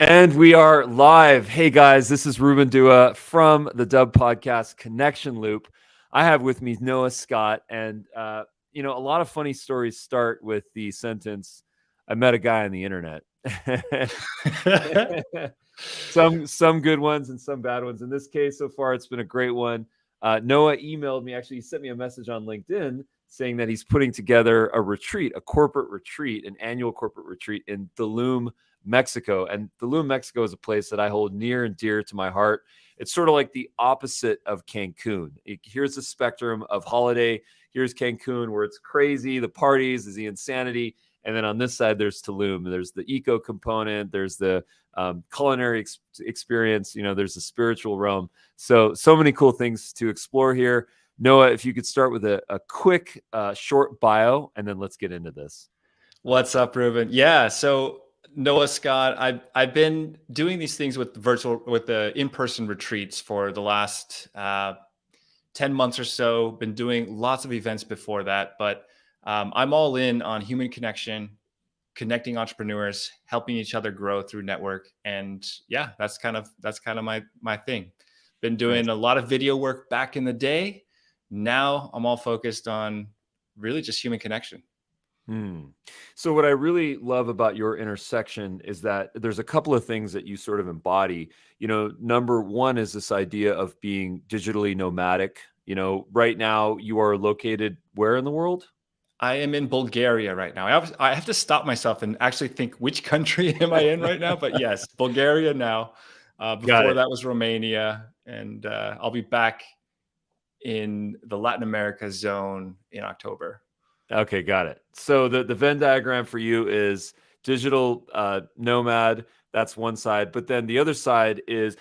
And we are live. Hey guys, this is Ruben Dua from the Dubb podcast Connection Loop. I have with me Noah Scott, and a lot of funny stories start with the sentence, "I met a guy on the internet." some good ones and some bad ones. In this case, so far, it's been a great one. Noah emailed me. Actually, he sent me a message on LinkedIn saying that he's putting together a retreat, a corporate retreat, an annual corporate retreat in Tulum, Mexico. And Tulum, Mexico is a place that I hold near and dear to my heart. It's sort of like the opposite of Cancun. Here's the spectrum of holiday. Here's Cancun, where it's crazy, the parties, the insanity. And then on this side, there's Tulum. There's the eco component. There's the culinary experience. There's the spiritual realm. So many cool things to explore here. Noah, if you could start with a quick, short bio, and then let's get into this. What's up, Ruben? Yeah, so Noah Scott, I've been doing these things with the in-person retreats for the last 10 months or so. Been doing lots of events before that, but I'm all in on human connection, connecting entrepreneurs, helping each other grow through network, and yeah, that's kind of my thing. Been doing a lot of video work back in the day. Now I'm all focused on really just human connection. So what I really love about your intersection is that there's a couple of things that you sort of embody. Number one is this idea of being digitally nomadic. Right now you are located where in the world? I am in Bulgaria right now. I have to stop myself and actually think which country am I in right now. But yes, Bulgaria now. Before that was Romania, and I'll be back in the Latin America zone in October. Okay, got it. So the Venn diagram for you is digital nomad. That's one side, but then the other side is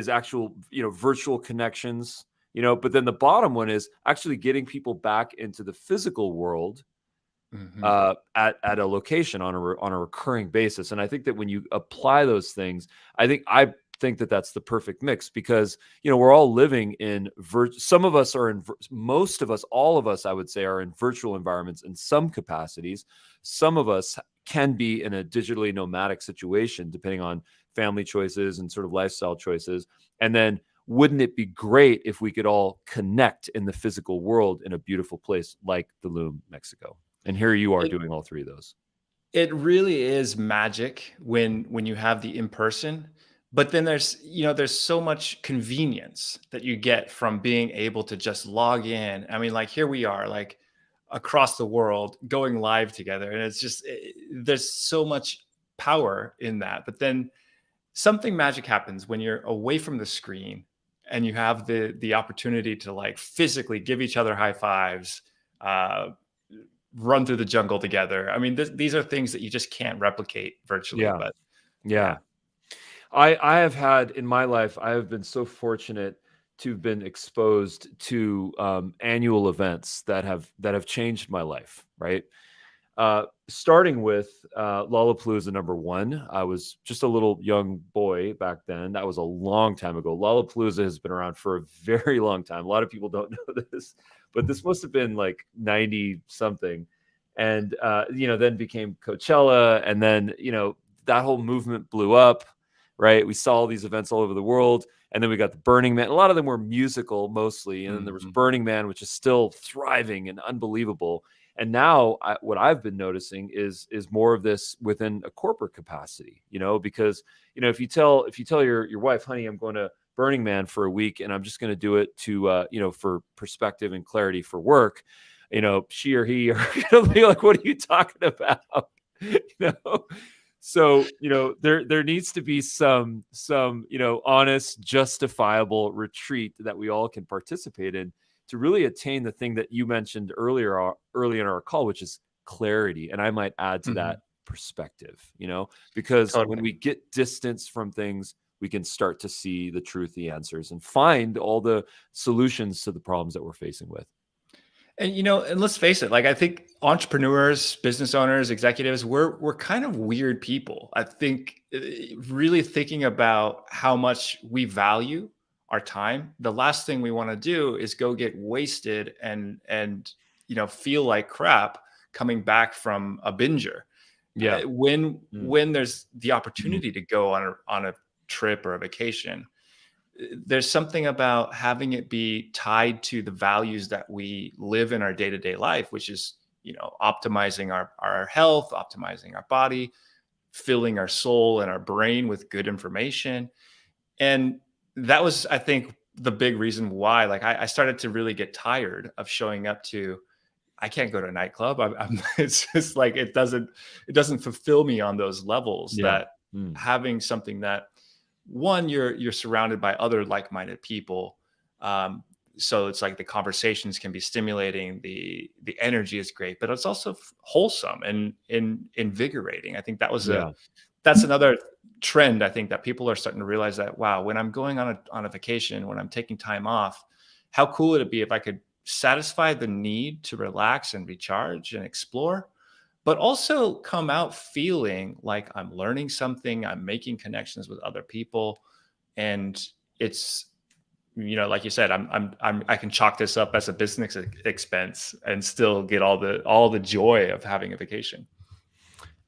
actual virtual connections. But then the bottom one is actually getting people back into the physical world at a location on a recurring basis. And I think that when you apply those things, I think that that's the perfect mix, because we're all living in some of us are in most of us, all of us, I would say, are in virtual environments in some capacities. Some of us can be in a digitally nomadic situation depending on family choices and sort of lifestyle choices. And then wouldn't it be great if we could all connect in the physical world in a beautiful place like Tulum, Mexico? And here you are doing all three of those. It really is magic when you have the in-person. But then there's so much convenience that you get from being able to just log in. I mean, like here we are, like across the world going live together. And it's just, there's so much power in that. But then something magic happens when you're away from the screen and you have the opportunity to like physically give each other high fives, run through the jungle together. I mean, these are things that you just can't replicate virtually. Yeah. But yeah. I have had in my life, I have been so fortunate to have been exposed to annual events that have changed my life, right? Starting with Lollapalooza #1. I was just a little young boy back then. That was a long time ago. Lollapalooza has been around for a very long time. A lot of people don't know this, but this must have been like 90 something. And, then became Coachella. And then, that whole movement blew up. Right. We saw all these events all over the world. And then we got the Burning Man. A lot of them were musical mostly. And then there was Burning Man, which is still thriving and unbelievable. And now what I've been noticing is more of this within a corporate capacity, because, if you tell your wife, honey, I'm going to Burning Man for a week and I'm just going to do it to, for perspective and clarity for work, she or he are going to be like, what are you talking about? So, there needs to be some, honest, justifiable retreat that we all can participate in to really attain the thing that you mentioned early in our call, which is clarity. And I might add to that perspective, because when we get distance from things, we can start to see the truth, the answers, and find all the solutions to the problems that we're facing with. And and let's face it, like I think entrepreneurs, business owners, executives, we're kind of weird people. I think really thinking about how much we value our time, the last thing we want to do is go get wasted and feel like crap coming back from a binger. Yeah. Mm. When there's the opportunity to go on a trip or a vacation, there's something about having it be tied to the values that we live in our day-to-day life, which is, optimizing our health, optimizing our body, filling our soul and our brain with good information. And that was, I think, the big reason why, like, I started to really get tired of showing up to, I can't go to a nightclub. It's just like, it doesn't fulfill me on those levels, Yeah. that having something that, one, you're surrounded by other like-minded people. So it's like the conversations can be stimulating, the energy is great, but it's also wholesome and invigorating. I think Yeah. that's another trend. I think that people are starting to realize that, wow, when I'm going on a vacation, when I'm taking time off, how cool would it be if I could satisfy the need to relax and recharge and explore, but also come out feeling like I'm learning something, I'm making connections with other people. And it's, like you said, I can chalk this up as a business expense and still get all the joy of having a vacation.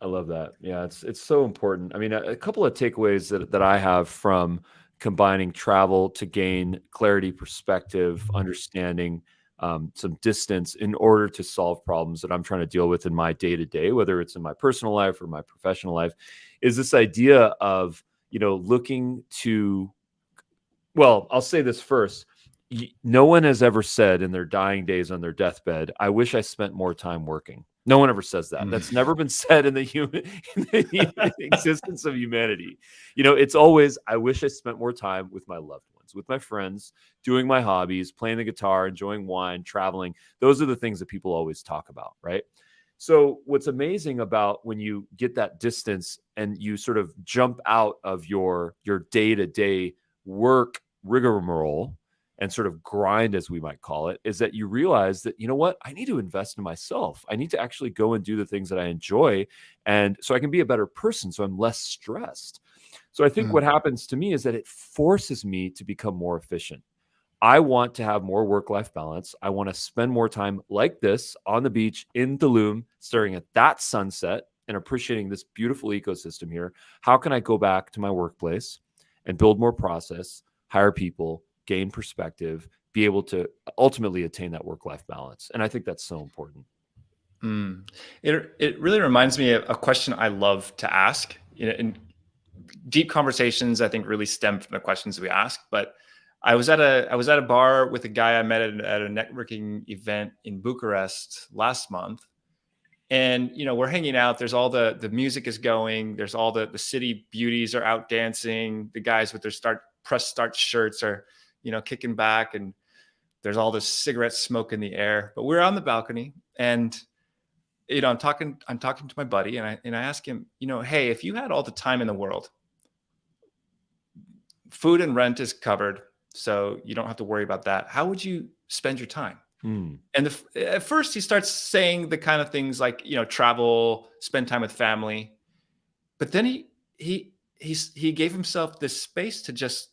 I love that. Yeah, it's so important. I mean, a couple of takeaways that I have from combining travel to gain clarity, perspective, understanding, some distance in order to solve problems that I'm trying to deal with in my day to day, whether it's in my personal life or my professional life, is this idea of looking to. Well, I'll say this first. No one has ever said in their dying days on their deathbed, "I wish I spent more time working." No one ever says that. Mm. That's never been said in the human in the human existence of humanity. It's always, "I wish I spent more time with my loved ones, with my friends, doing my hobbies, playing the guitar, enjoying wine, traveling." Those are the things that people always talk about, right? So what's amazing about when you get that distance and you sort of jump out of your day-to-day work rigmarole and sort of grind, as we might call it, is that you realize that, what, I need to invest in myself. I need to actually go and do the things that I enjoy. And so I can be a better person. So I'm less stressed. So I think what Mm. happens to me is that it forces me to become more efficient. I want to have more work-life balance. I want to spend more time like this on the beach in Tulum, staring at that sunset and appreciating this beautiful ecosystem here. How can I go back to my workplace and build more process, hire people, gain perspective, be able to ultimately attain that work-life balance? And I think that's so important. Mm. It really reminds me of a question I love to ask. In deep conversations, I think, really stem from the questions we ask. But I was at a bar with a guy I met at a networking event in Bucharest last month, and we're hanging out. There's all the music is going. There's all the city beauties are out dancing. The guys with their press start shirts are kicking back, and there's all this cigarette smoke in the air. But we're on the balcony, and I'm talking to my buddy, and I ask him, hey, if you had all the time in the world, food and rent is covered, so you don't have to worry about that. How would you spend your time? Hmm. And at first, he starts saying the kind of things like, travel, spend time with family. But then he gave himself this space to just,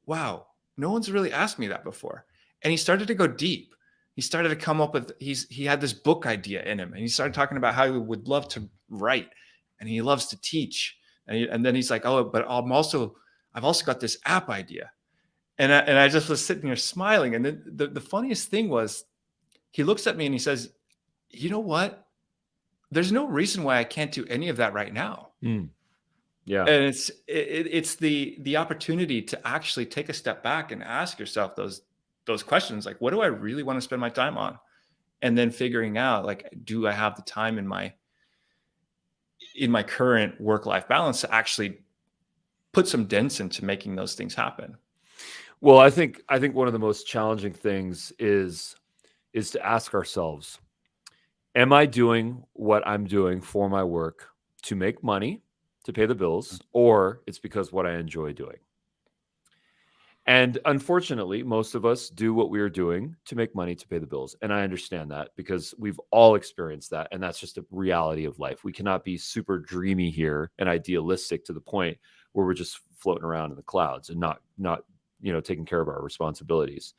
wow, no one's really asked me that before. And he started to go deep. He started to come up with, he had this book idea in him, and he started talking about how he would love to write, and he loves to teach. And then he's like, oh, but I've also got this app idea. And I just was sitting there smiling. And then the funniest thing was, he looks at me and he says, you know what? There's no reason why I can't do any of that right now. Hmm. Yeah. And it's the opportunity to actually take a step back and ask yourself those questions, like, what do I really want to spend my time on? And then figuring out, like, do I have the time in my current work-life balance to actually put some dents into making those things happen? Well, I think one of the most challenging things is to ask ourselves, am I doing what I'm doing for my work to make money, to pay the bills, or it's because what I enjoy doing? And unfortunately, most of us do what we are doing to make money, to pay the bills. And I understand that because we've all experienced that. And that's just a reality of life. We cannot be super dreamy here and idealistic to the point where we're just floating around in the clouds and not taking care of our responsibilities.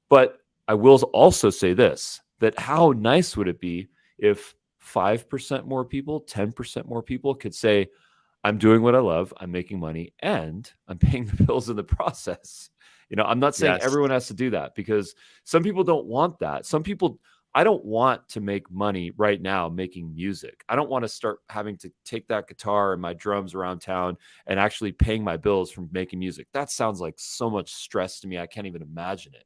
But I will also say this, that how nice would it be if 5% more people, 10% more people could say, I'm doing what I love, I'm making money, and I'm paying the bills in the process. I'm not saying Yes. everyone has to do that, because some people don't want that. Some people, I don't want to make money right now making music. I don't want to start having to take that guitar and my drums around town and actually paying my bills from making music. That sounds like so much stress to me. I can't even imagine it.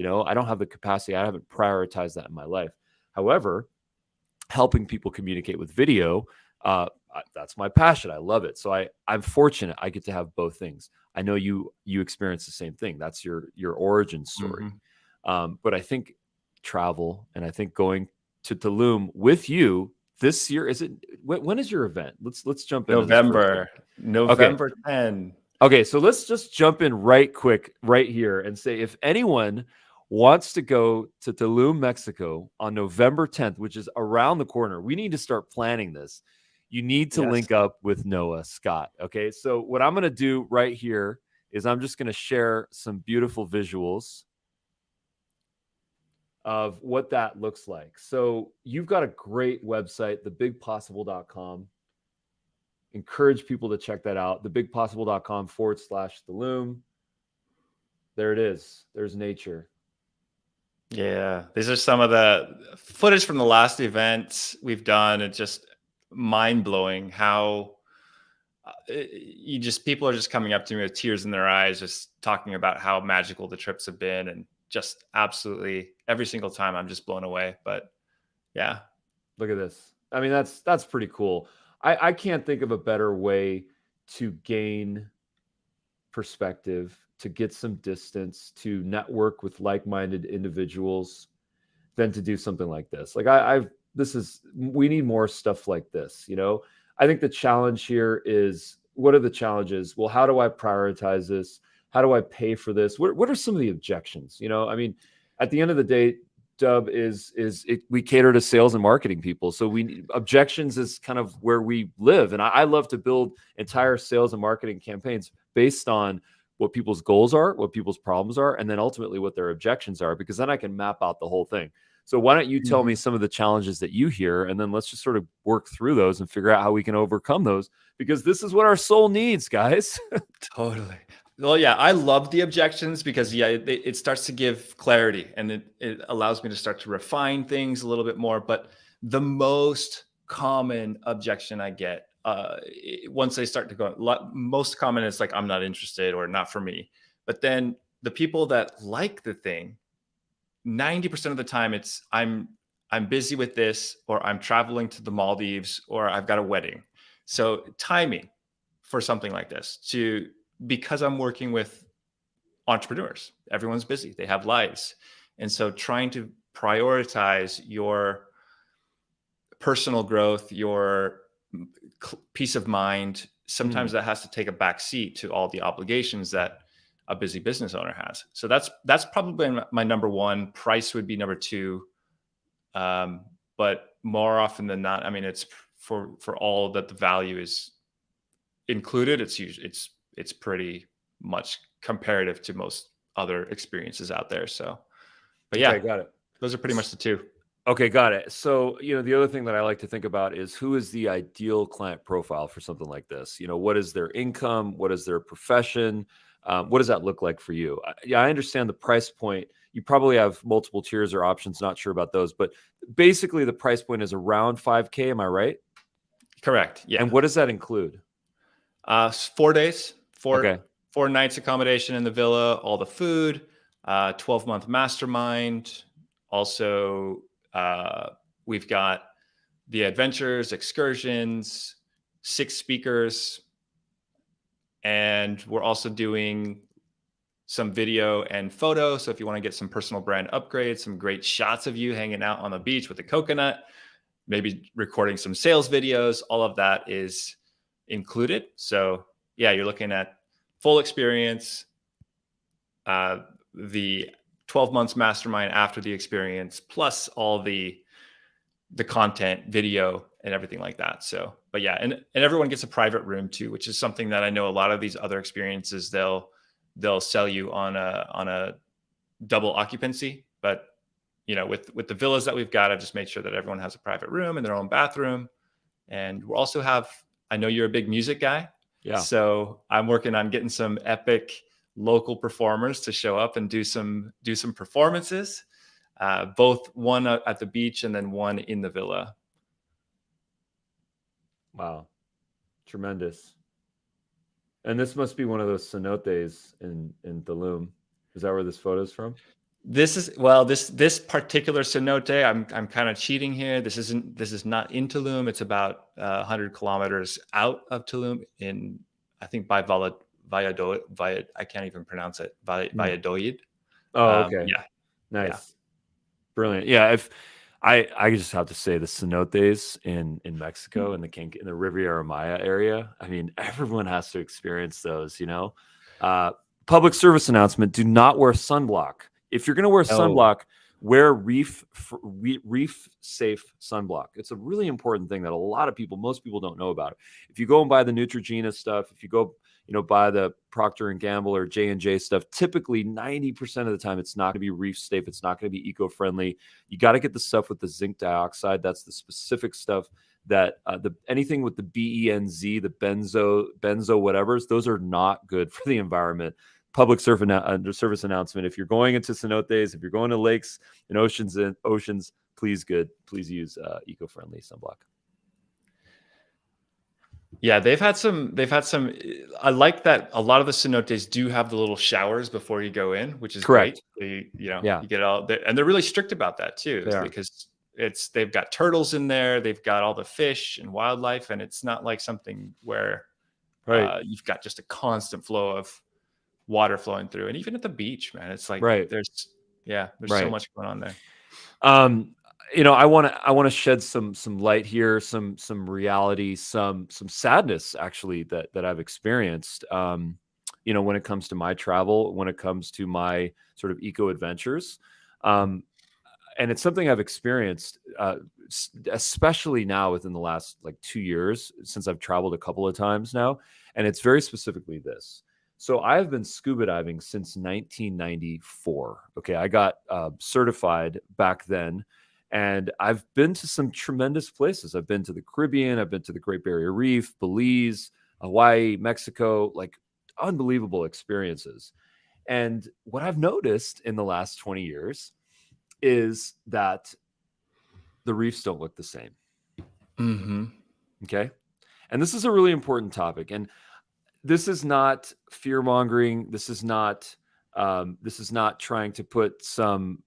I don't have the capacity. I haven't prioritized that in my life. However, helping people communicate with video, that's my passion. I love it. So I'm fortunate I get to have both things. I know you experience the same thing. That's your origin story. But I think travel, and I think going to Tulum with you this year, is it, when is your event? Let's jump into this real quick. November 10. Okay, so let's just jump in right quick right here and say, if anyone wants to go to Tulum, Mexico on November 10th, which is around the corner, we need to start planning this. You need to Yes. link up with Noah Scott. Okay, so what I'm going to do right here is I'm just going to share some beautiful visuals of what that looks like. So you've got a great website, thebigpossible.com. Encourage people to check that out. thebigpossible.com/Tulum. There it is. There's nature. Yeah, these are some of the footage from the last events we've done. It's just mind blowing how people are just coming up to me with tears in their eyes, just talking about how magical the trips have been, and just absolutely every single time I'm just blown away. But yeah, look at this. I mean, that's pretty cool. I can't think of a better way to gain perspective, to get some distance, to network with like-minded individuals than to do something like this. Like we need more stuff like this. I think the challenge here is, what are the challenges? Well, how do I prioritize this? How do I pay for this? What are some of the objections? I mean, at the end of the day, Dubb we cater to sales and marketing people. So objections is kind of where we live. And I love to build entire sales and marketing campaigns based on what people's goals are, what people's problems are, and then ultimately what their objections are, because then I can map out the whole thing. So why don't you tell me some of the challenges that you hear, and then let's just sort of work through those and figure out how we can overcome those, because this is what our soul needs, guys. Totally. Well, yeah, I love the objections because it starts to give clarity, and it allows me to start to refine things a little bit more. But the most common objection I get, once they start to go, most common is like, I'm not interested or not for me. But then the people that like the thing, 90% of the time it's I'm busy with this, or I'm traveling to the Maldives, or I've got a wedding. So timing for something like this, because I'm working with entrepreneurs, everyone's busy, they have lives. And so trying to prioritize your personal growth, your peace of mind, sometimes that has to take a back seat to all the obligations that a busy business owner has. So that's probably my number one. Price would be number two. But more often than not, I mean, it's for all that the value is included, it's pretty much comparative to most other experiences out there. So, but yeah, okay, got it. Those are pretty much the two. Okay, got it. So, the other thing that I like to think about is, who is the ideal client profile for something like this? What is their income? What is their profession? What does that look like for you? I understand the price point. You probably have multiple tiers or options. Not sure about those, but basically the price point is around 5K. Am I right? Correct. Yeah. And what does that include? 4 days, Okay. 4 nights accommodation in the villa, all the food, 12-month mastermind. Also, we've got the adventures, excursions, 6 speakers, and we're also doing some video and photo. So if you want to get some personal brand upgrades, some great shots of you hanging out on the beach with a coconut, maybe recording some sales videos, all of that is included. So yeah, you're looking at full experience, the 12 months mastermind after the experience, plus all the content, video, and everything like that. So, but yeah, and everyone gets a private room too, which is something that I know a lot of these other experiences, they'll sell you on a double occupancy, but with the villas that we've got, I've just made sure that everyone has a private room and their own bathroom. And we also have, I know you're a big music guy. Yeah. So I'm working on getting some epic local performers to show up and do some performances, both one at the beach and then one in the villa. Wow. Tremendous. And this must be one of those cenotes in Tulum. Is that where this photo is from? This is, well, this particular cenote, I'm kind of cheating here. This is not in Tulum. It's about 100 kilometers out of Tulum, in, I think, by Valladolid. I can't even pronounce it. Valladolid. Oh, okay. Yeah. Nice. Yeah. Brilliant. Yeah. If I just have to say the cenotes in Mexico, in the Riviera Maya area. I mean, everyone has to experience those, public service announcement: do not wear sunblock. If you're going to wear sunblock, wear reef safe sunblock. It's a really important thing that most people don't know about. If you go and buy the Neutrogena stuff, if you go, buy the Procter and Gamble or J&J stuff, typically 90% of the time, it's not going to be reef safe. It's not going to be eco-friendly. You got to get the stuff with the zinc dioxide. That's the specific stuff that anything with the BENZ, the benzo whatevers, those are not good for the environment. Public service announcement: if you're going into cenotes, if you're going to lakes and oceans, please use eco-friendly sunblock. Yeah, they've had some. I like that a lot of the cenotes do have the little showers before you go in, which is correct. Great. You get all, and they're really strict about that too, because they've got turtles in there, they've got all the fish and wildlife, and it's not like something where you've got just a constant flow of water flowing through. And even at the beach, man, it's like there's so much going on there. I want to shed some light here, some reality, some sadness actually that I've experienced. When it comes to my travel, when it comes to my sort of eco adventures, and it's something I've experienced, especially now within the last 2 years, since I've traveled a couple of times now, and it's very specifically this. So I've been scuba diving since 1994. Okay, I got certified back then. And I've been to some tremendous places. I've been to the Caribbean. I've been to the Great Barrier Reef, Belize, Hawaii, Mexico, unbelievable experiences. And what I've noticed in the last 20 years is that the reefs don't look the same. Mm-hmm. Okay. And this is a really important topic. And this is not fear mongering. This is not trying to put some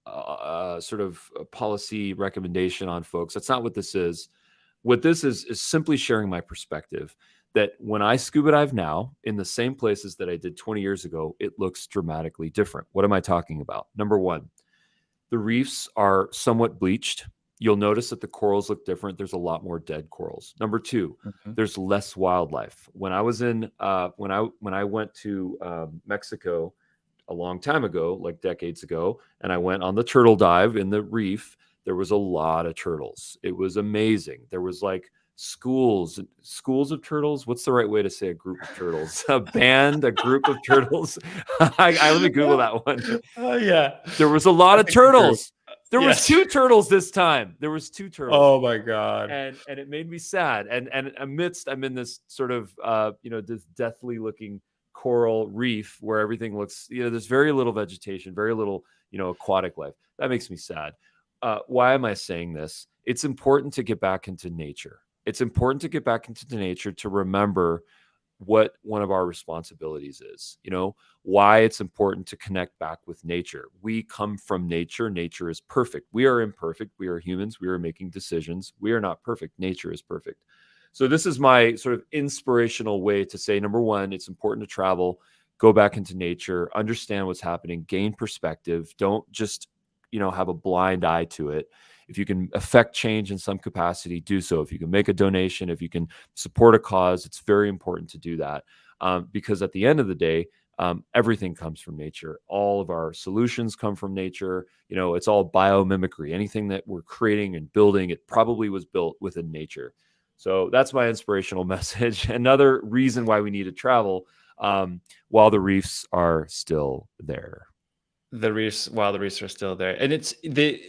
sort of policy recommendation on folks. That's not what this is. What this is simply sharing my perspective that when I scuba dive now in the same places that I did 20 years ago, it looks dramatically different. What am I talking about? Number one, the reefs are somewhat bleached. You'll notice that the corals look different. There's a lot more dead corals. Number two, there's less wildlife. When I was when I went to Mexico a long time ago, decades ago, and I went on the turtle dive in the reef, there was a lot of turtles. It was amazing. There was schools of turtles. What's the right way to say a group of turtles? A group of turtles. Let me Google that one. Oh yeah. There was a lot of turtles. There was 2 turtles this time. There was 2 turtles. Oh my God. And it made me sad. And I'm in this sort of this deathly looking coral reef where everything looks, there's very little vegetation, very little, aquatic life. That makes me sad. Why am I saying this? It's important to get back into nature. It's important to get back into the nature to remember what one of our responsibilities is, why it's important to connect back with nature. We come from nature. Nature is perfect. We are imperfect. We are humans. We are making decisions. We are not perfect. Nature is perfect. So this is my sort of inspirational way to say, number one, it's important to travel, go back into nature, understand what's happening, gain perspective. Don't just, have a blind eye to it. If you can affect change in some capacity, do so. If you can make a donation, if you can support a cause, it's very important to do that. Because at the end of the day, everything comes from nature. All of our solutions come from nature. It's all biomimicry. Anything that we're creating and building, it probably was built within nature. So that's my inspirational message. Another reason why we need to travel while the reefs are still there. while the reefs are still there. And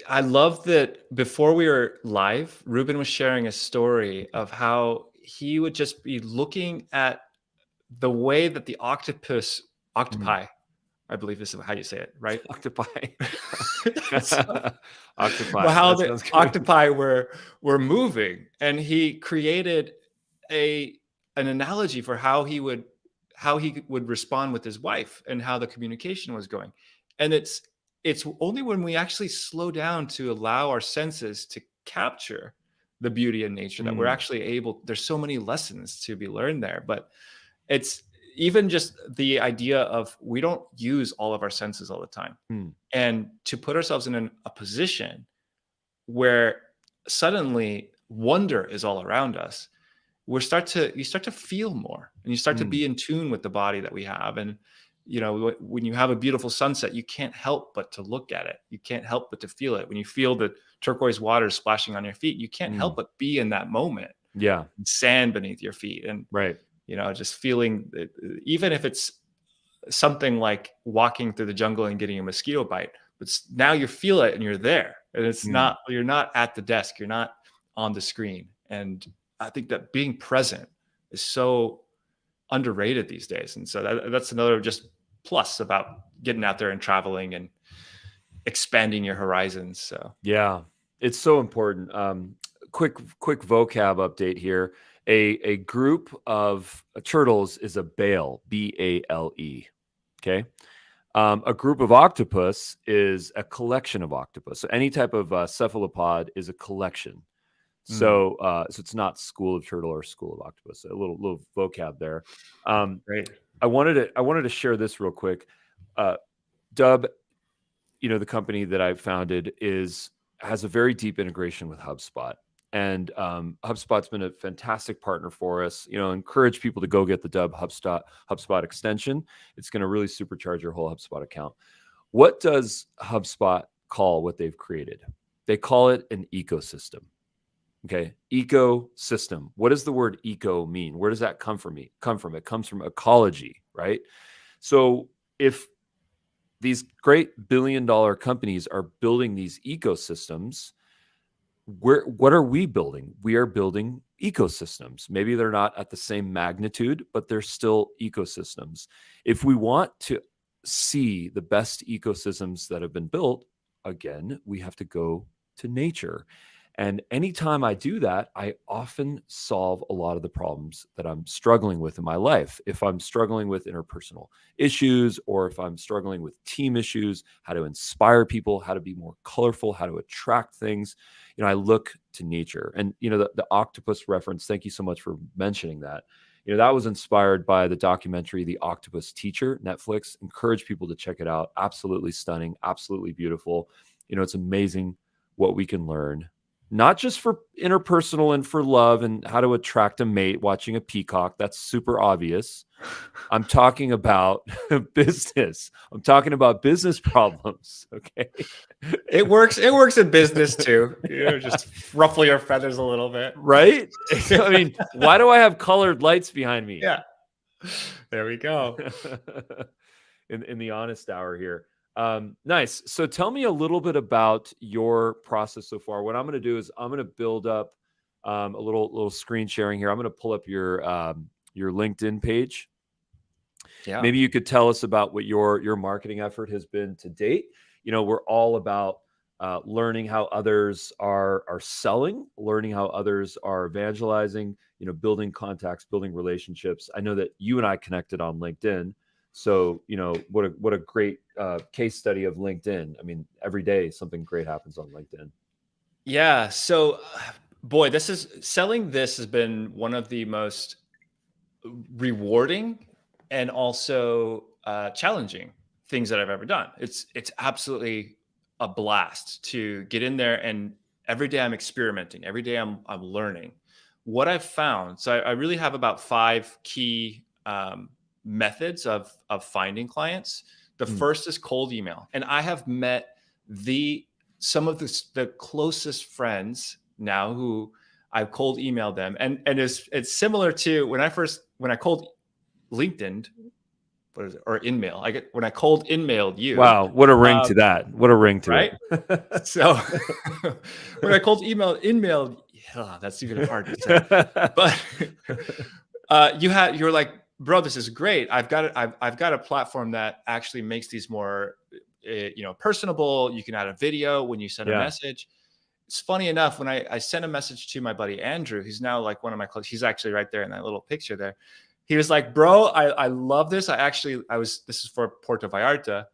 I love that before we were live, Ruben was sharing a story of how he would just be looking at the way that the Mm. octopi, I believe this is how you say it, right? Octopi. So, well, Octopi. how That the sounds good. octopi were moving, and he created a an analogy for how he would respond with his wife and how the communication was going. And it's only when we actually slow down to allow our senses to capture the beauty in nature that we're Mm, actually able. There's so many lessons to be learned there, but it's even just the idea of we don't use all of our senses all the time, mm, and to put ourselves in a position where suddenly wonder is all around us, you start to feel more, and you start to mm, be in tune with the body that we have. And when you have a beautiful sunset, you can't help but to look at it, you can't help but to feel it. When you feel the turquoise water splashing on your feet, you can't help mm. but be in that moment, Yeah, sand beneath your feet. And right. just feeling it, even if it's something like walking through the jungle and getting a mosquito bite, but now you feel it and you're there, and Mm, you're not at the desk, you're not on the screen. And I think that being present is so underrated these days. And so that's another just plus about getting out there and traveling and expanding your horizons. So yeah, it's so important. Quick vocab update here. A group of turtles is a bale, Bale. Okay. A group of octopus is a collection of octopus. So any type of cephalopod is a collection. mm, So it's not school of turtle or school of octopus. A little vocab there. Um, great. I wanted to share this real quick. Uh, Dubb, the company that I founded has a very deep integration with HubSpot. And HubSpot's been a fantastic partner for us. Encourage people to go get the Dubb HubSpot extension. It's going to really supercharge your whole HubSpot account. What does HubSpot call what they've created? They call it an ecosystem. Okay, ecosystem. What does the word eco mean? Where does that come from? It comes from ecology, right? So if these great billion-dollar companies are building these ecosystems, what are we building? We are building ecosystems. Maybe they're not at the same magnitude, but they're still ecosystems. If we want to see the best ecosystems that have been built, again, we have to go to nature. And anytime I do that, I often solve a lot of the problems that I'm struggling with in my life. If I'm struggling with interpersonal issues, or if I'm struggling with team issues, how to inspire people, how to be more colorful, how to attract things, I look to nature. And the octopus reference, thank you so much for mentioning that. That was inspired by the documentary The Octopus Teacher, Netflix. Encourage people to check it out. Absolutely stunning, absolutely beautiful. It's amazing what we can learn, not just for interpersonal and for love and how to attract a mate watching a peacock. That's super obvious. I'm talking about business. I'm talking about business problems. Okay. It works. It works in business too. Yeah. Just ruffle your feathers a little bit. Right? I mean, why do I have colored lights behind me? Yeah. There we go. in the honest hour here. Nice. So tell me a little bit about your process so far. What I'm going to do is I'm going to build up a little screen sharing here. I'm going to pull up your LinkedIn page. Yeah. Maybe you could tell us about what your marketing effort has been to date. We're all about learning how others are selling, learning how others are evangelizing, building contacts, building relationships. I know that you and I connected on LinkedIn. So, what a great case study of LinkedIn. I mean, every day something great happens on LinkedIn. Yeah. So, boy, selling this has been one of the most rewarding and also challenging things that I've ever done. It's absolutely a blast to get in there, and every day I'm experimenting. Every day I'm learning. What I've found, so I really have about 5 key methods of finding clients. The Mm, first is cold email, and I have met some of the closest friends now who I've cold emailed them, and it's similar to when I cold LinkedIn what is it? Or InMail. I get when I cold InMailed you. Wow, what a ring to that. What a ring to Right? it. So when I cold InMailed, yeah, that's even hard to say. But you're like, bro, this is great. I've got a platform that actually makes these more personable. You can add a video when you send a Yeah. message. It's funny enough, when I sent a message to my buddy Andrew, he's now like one of my close, he's actually right there in that little picture there. He was like, bro, I love this. This is for Puerto Vallarta.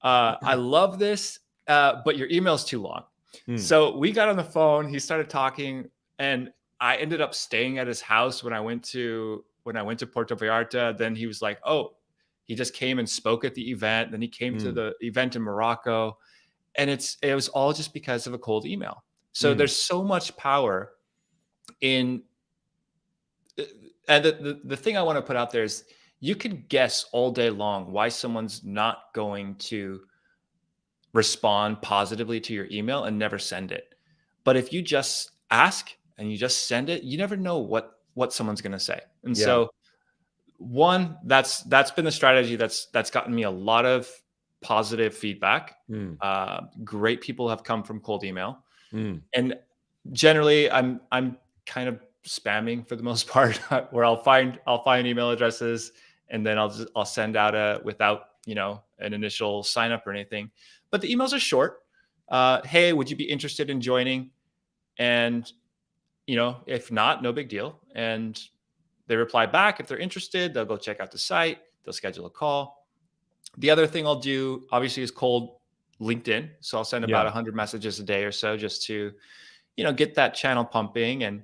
I love this, but your email's too long. So we got on the phone, he started talking, and I ended up staying at his house when I went to Puerto Vallarta. Then he was like, oh, he just came and spoke at the event. Then he came to the event in Morocco. And it was all just because of a cold email. So there's so much power in, and the thing I want to put out there is you can guess all day long why someone's not going to respond positively to your email and never send it. But if you just ask and you just send it, you never know what someone's going to say. And so one, that's been the strategy that's gotten me a lot of positive feedback. Great people have come from cold email. And generally I'm kind of spamming for the most part, where I'll find email addresses and then I'll send out without, an initial sign up or anything. But the emails are short. Hey, would you be interested in joining? And, if not, no big deal. And they reply back. If they're interested, they'll go check out the site. They'll schedule a call. The other thing I'll do, obviously, is cold LinkedIn. So I'll send about 100 messages a day or so just to, get that channel pumping. And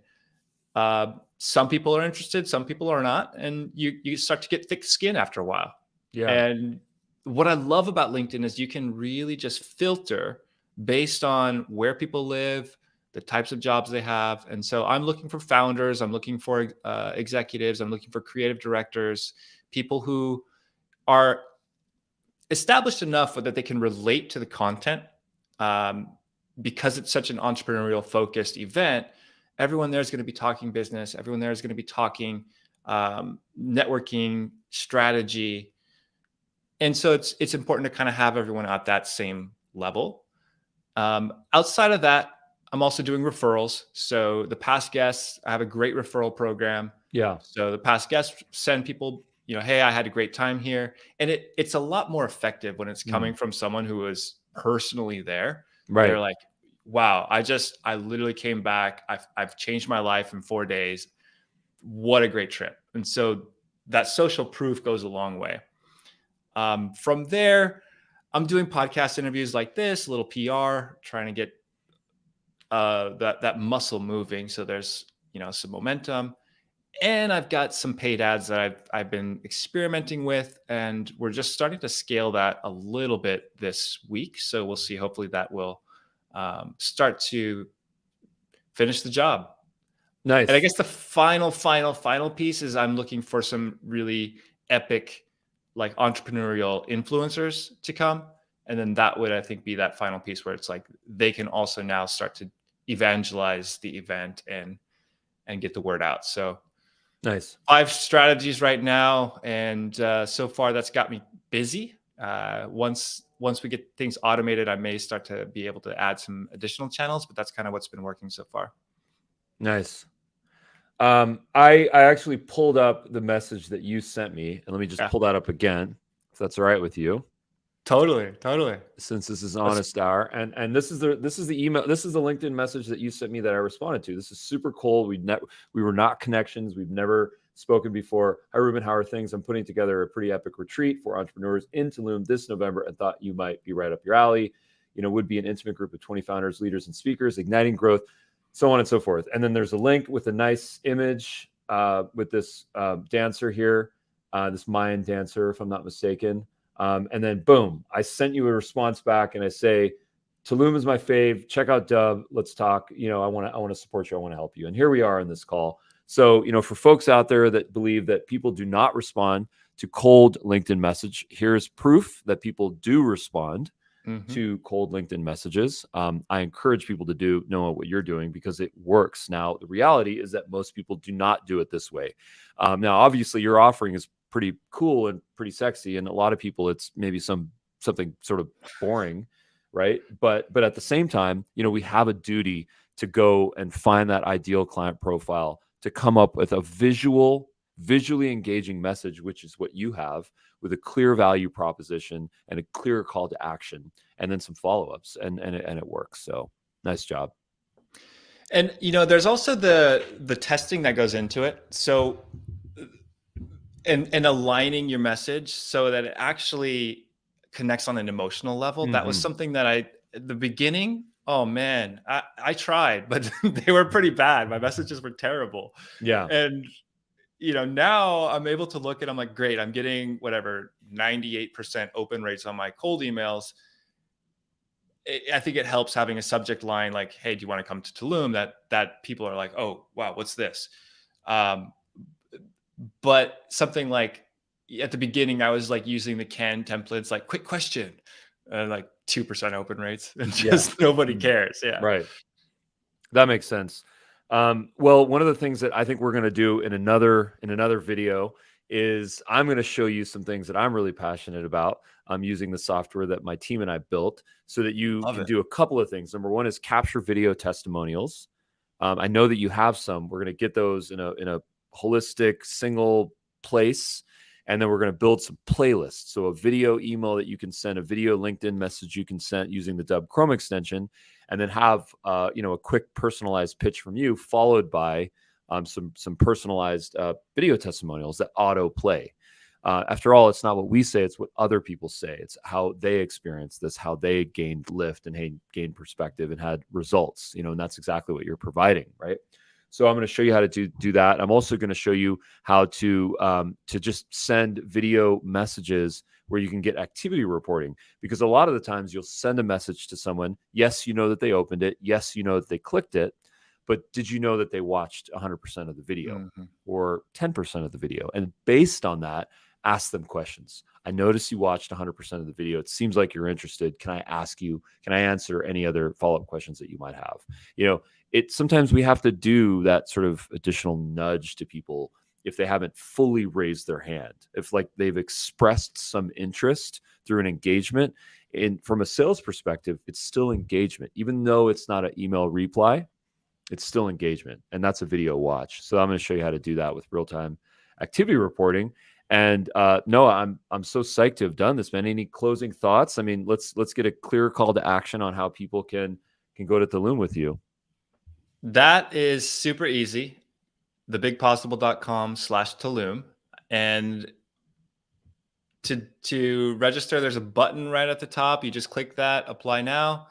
some people are interested, some people are not. And you start to get thick skin after a while. Yeah. And what I love about LinkedIn is you can really just filter based on where people live, the types of jobs they have. And so I'm looking for founders, I'm looking for executives, I'm looking for creative directors, people who are established enough that they can relate to the content. Because it's such an entrepreneurial focused event, everyone there is going to be talking business. Everyone there is going to be talking networking, strategy. And so it's important to kind of have everyone at that same level. Outside of that, I'm also doing referrals. So the past guests, I have a great referral program. Yeah. So the past guests send people, hey, I had a great time here. And it's a lot more effective when it's coming from someone who was personally there. Right. They're like, wow, I literally came back. I've changed my life in 4 days. What a great trip. And so that social proof goes a long way. From there, I'm doing podcast interviews like this, a little PR, trying to get that muscle moving. So there's, some momentum. And I've got some paid ads that I've been experimenting with, and we're just starting to scale that a little bit this week. So we'll see. Hopefully that will start to finish the job. Nice. And I guess the final piece is I'm looking for some really epic, like entrepreneurial influencers to come. And then that would, I think, be that final piece where it's like they can also now start to evangelize the event and get the word out. So nice. 5 strategies right now. And so far that's got me busy. Once we get things automated, I may start to be able to add some additional channels, but that's kind of what's been working so far. Nice. I actually pulled up the message that you sent me, and let me just pull that up again, if that's all right with you. Totally. Since this is Honest Hour, and this is the email, this is the LinkedIn message that you sent me that I responded to. This is super cool. We were not connections. We've never spoken before. Hi Ruben, how are things? I'm putting together a pretty epic retreat for entrepreneurs in Tulum this November, and thought you might be right up your alley. Would be an intimate group of 20 founders, leaders, and speakers, igniting growth, so on and so forth. And then there's a link with a nice image with this dancer here, this Mayan dancer, if I'm not mistaken. And then boom, I sent you a response back and I say, Tulum is my fave. Check out Dubb. Let's talk. I want to support you. I want to help you. And here we are in this call. So, for folks out there that believe that people do not respond to cold LinkedIn message, here's proof that people do respond to cold LinkedIn messages. I encourage people to know what you're doing because it works. Now, the reality is that most people do not do it this way. Now, obviously, your offering is pretty cool and pretty sexy. And a lot of people, it's maybe something sort of boring, right? But at the same time, we have a duty to go and find that ideal client profile, to come up with a visually engaging message, which is what you have, with a clear value proposition and a clear call to action, and then some follow-ups, and it works. So nice job. And there's also the testing that goes into it. So and aligning your message so that it actually connects on an emotional level. That was something that at the beginning, oh man, I tried, but they were pretty bad. My messages were terrible. Yeah. And now I'm able to look at, I'm like, great, I'm getting whatever 98% open rates on my cold emails. I think it helps having a subject line like, hey, do you want to come to Tulum? That people are like, oh, wow, what's this? But something like at the beginning, I was like using the canned templates, like quick question, like 2% open rates, and just nobody cares. Yeah. Right. That makes sense. Well, one of the things that I think we're going to do in another video is I'm going to show you some things that I'm really passionate about. I'm using the software that my team and I built so that you can do a couple of things. Number one is capture video testimonials. I know that you have some. We're going to get those in a holistic single place, and then we're going to build some playlists. So a video email that you can send, a video LinkedIn message you can send using the Dubb Chrome extension, and then have a quick personalized pitch from you, followed by some personalized video testimonials that auto play. After all, it's not what we say, it's what other people say. It's how they experienced this, how they gained lift and gained perspective and had results, and that's exactly what you're providing, right? So I'm going to show you how to do that. I'm also going to show you how to just send video messages where you can get activity reporting, because a lot of the times you'll send a message to someone. Yes, you know that they opened it. Yes, you know that they clicked it. But did you know that they watched 100% of the video or 10% of the video? And based on that, ask them questions. I noticed you watched 100% of the video. It seems like you're interested. Can I answer any other follow-up questions that you might have? Sometimes we have to do that sort of additional nudge to people if they haven't fully raised their hand, if like they've expressed some interest through an engagement. And from a sales perspective, it's still engagement. Even though it's not an email reply, it's still engagement. And that's a video watch. So I'm going to show you how to do that with real-time activity reporting. And Noah, I'm so psyched to have done this, man. Any closing thoughts? I mean, let's get a clear call to action on how people can go to Tulum with you. That is super easy. thebigpossible.com/Tulum. And to register, there's a button right at the top. You just click that, apply now,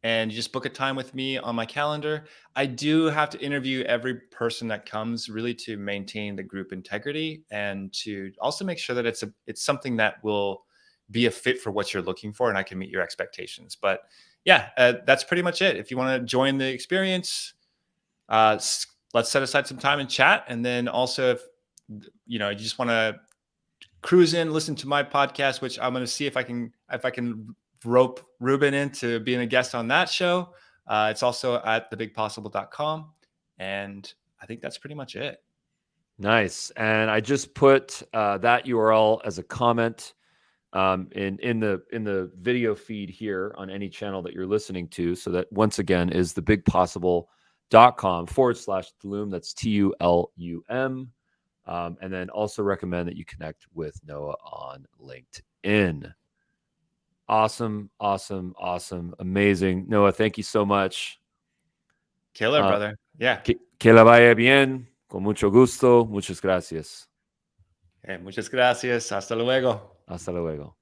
and you just book a time with me on my calendar. I do have to interview every person that comes, really to maintain the group integrity and to also make sure that it's something that will be a fit for what you're looking for and I can meet your expectations. But yeah, that's pretty much it. If you want to join the experience, let's set aside some time and chat. And then also, if you just want to cruise in, listen to my podcast, which I'm going to see if I can rope Ruben into being a guest on that show. It's also at thebigpossible.com. And I think that's pretty much it. Nice. And I just put that URL as a comment in the video feed here on any channel that you're listening to. So that once again is thebigpossible.com/Tulum. That's TULUM. And then also recommend that you connect with Noah on LinkedIn. Awesome. Amazing. Noah, thank you so much. Killer, brother. Yeah. Que la vaya bien. Con mucho gusto. Muchas gracias. Muchas gracias. Hasta luego. Hasta luego.